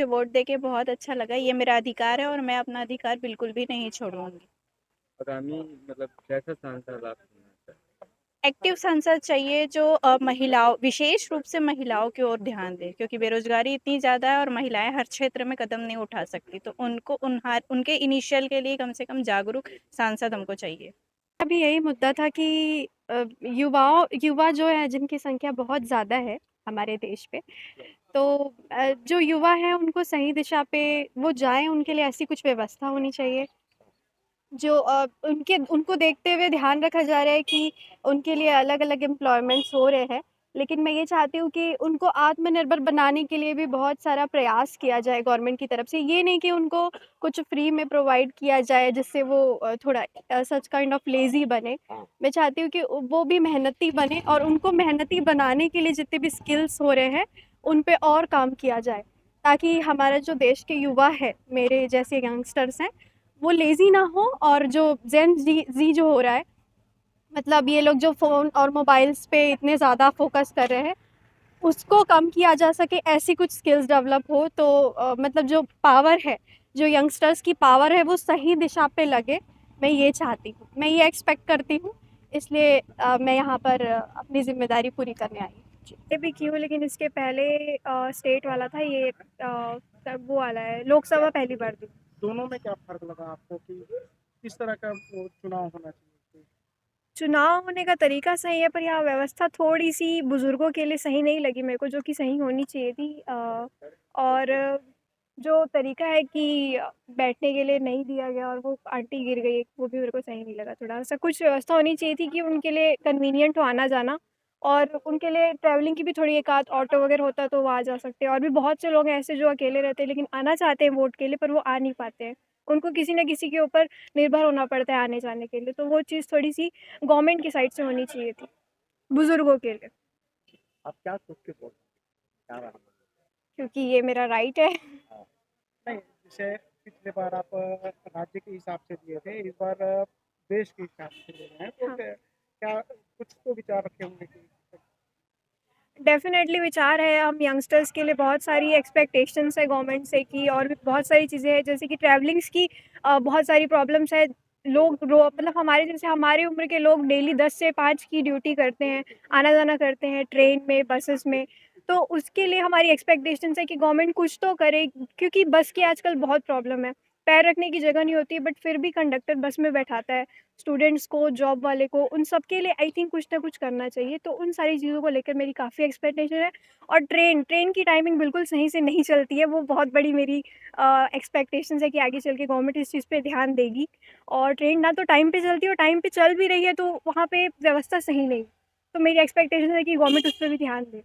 Vote देके बहुत अच्छा लगा। ये मेरा अधिकार है और मैं अपना अधिकार बिल्कुल भी नहीं छोड़ूँगी। आगामी मतलब कैसा सांसद आप चुनना चाहते एक्टिव सांसद चाहिए जो महिलाओं विशेष रूप से महिलाओं की ओर ध्यान दे, क्योंकि बेरोज़गारी इतनी ज़्यादा है और महिलाएँ हर क्षेत्र में कदम नहीं उठा सकती। तो उनको उनके इनिशियल के लिए कम से कम जागरूक सांसद हमको चाहिए। अभी यही मुद्दा था कि युवा जो है जिनकी संख्या बहुत ज़्यादा है हमारे देश पे, तो जो युवा हैं उनको सही दिशा पे वो जाएँ, उनके लिए ऐसी कुछ व्यवस्था होनी चाहिए जो उनके उनको देखते हुए ध्यान रखा जा रहा है कि उनके लिए अलग-अलग एम्प्लॉयमेंट्स हो रहे हैं। लेकिन मैं ये चाहती हूँ कि उनको आत्मनिर्भर बनाने के लिए भी बहुत सारा प्रयास किया जाए गवर्नमेंट की तरफ से। ये नहीं कि उनको कुछ फ्री में प्रोवाइड किया जाए जिससे वो थोड़ा सच काइंड ऑफ लेज़ी बने। मैं चाहती हूँ कि वो भी मेहनती बने और उनको मेहनती बनाने के लिए जितने भी स्किल्स हो रहे हैं, उन पे और काम किया जाए। ताकि हमारा जो देश के युवा है, मेरे जैसे यंगस्टर्स हैं, वो लेज़ी ना हो और जो ज़ेन ज़ी जो हो रहा है, मतलब ये लोग जो फ़ोन और मोबाइल्स पे इतने ज़्यादा फ़ोकस कर रहे हैं, उसको कम किया जा सके, ऐसी कुछ स्किल्स डेवलप हो तो मतलब जो पावर है, जो यंगस्टर्स की पावर है वो सही दिशा पे लगे, मैं ये चाहती हूँ। मैं ये एक्सपेक्ट करती हूँ, इसलिए मैं यहाँ पर अपनी ज़िम्मेदारी पूरी करने आई हूँ। जी। ये भी की हूँ लेकिन इसके पहले स्टेट वाला था, ये तब वो वाला है, लोकसभा पहली बार दी। दोनों में क्या फ़र्क लगा आपको कि किस तरह का वो चुनाव होना चाहिए? चुनाव होने का तरीका सही है, पर यहाँ व्यवस्था थोड़ी-सी बुज़ुर्गों के लिए सही नहीं लगी मेरे को, जो कि सही होनी चाहिए थी। और जो तरीका है कि बैठने के लिए नहीं दिया गया और वो आंटी गिर गई, वो भी मेरे को सही नहीं लगा थोड़ा-सा। कुछ व्यवस्था होनी चाहिए थी कि उनके लिए कन्वीनिएंट हो आना-जाना और उनके लिए ट्रैवलिंग की भी थोड़ी एक आध ऑटो वगैरह होता तो वो आ जा सकते हैं। और भी बहुत से लोग हैं ऐसे जो अकेले रहते हैं लेकिन आना चाहते हैं वोट के लिए, पर वो आ नहीं पाते हैं। उनको किसी न किसी के ऊपर निर्भर होना पड़ता है आने-जाने के लिए, तो वो चीज़ थोड़ी-सी गवर्नमेंट की साइड से होनी चाहिए थी, बुज़ुर्गों के लिए, आप क्या सोच के वोट क्या रहा? क्योंकि ये मेरा राइट है। हाँ। नहीं, जैसे पिछले बार आप राज्य के हिसाब से दिए थे, इस बार देश के हिसाब से दे रहे हैं, तो हाँ। क्या कुछ तो विचार रखे होंगे कि डेफ़िनेटली विचार है, हम यंगस्टर्स के लिए बहुत सारी एक्सपेक्टेशंस है गवर्नमेंट से कि और भी बहुत सारी चीज़ें हैं जैसे कि ट्रैवलिंग्स की बहुत सारी प्रॉब्लम्स है। लोग रो मतलब हमारे जैसे हमारी उम्र के लोग डेली 10 से 5 की ड्यूटी करते हैं, आना-जाना करते हैं ट्रेन में, बसेस में। तो उसके लिए हमारी एक्सपेक्टेशंस है कि गवर्नमेंट कुछ तो करे, क्योंकि बस की आजकल बहुत प्रॉब्लम है। पैर रखने की जगह नहीं होती है, बट फिर भी कंडक्टर बस में बैठाता है। स्टूडेंट्स को, जॉब वाले को, उन सब के लिए आई थिंक कुछ ना कुछ करना चाहिए। तो उन सारी चीज़ों को लेकर मेरी काफ़ी एक्सपेक्टेशन है। और ट्रेन की टाइमिंग बिल्कुल सही से नहीं चलती है, वो बहुत बड़ी मेरी एक्सपेक्टेशंस है कि आगे चल के गवर्नमेंट इस चीज़ पे ध्यान देगी। और ट्रेन ना तो टाइम पे चलती है और टाइम पे चल भी रही है तो वहाँ पे व्यवस्था सही नहीं। तो मेरी एक्सपेक्टेशन है कि गवर्नमेंट उस पे भी ध्यान दे।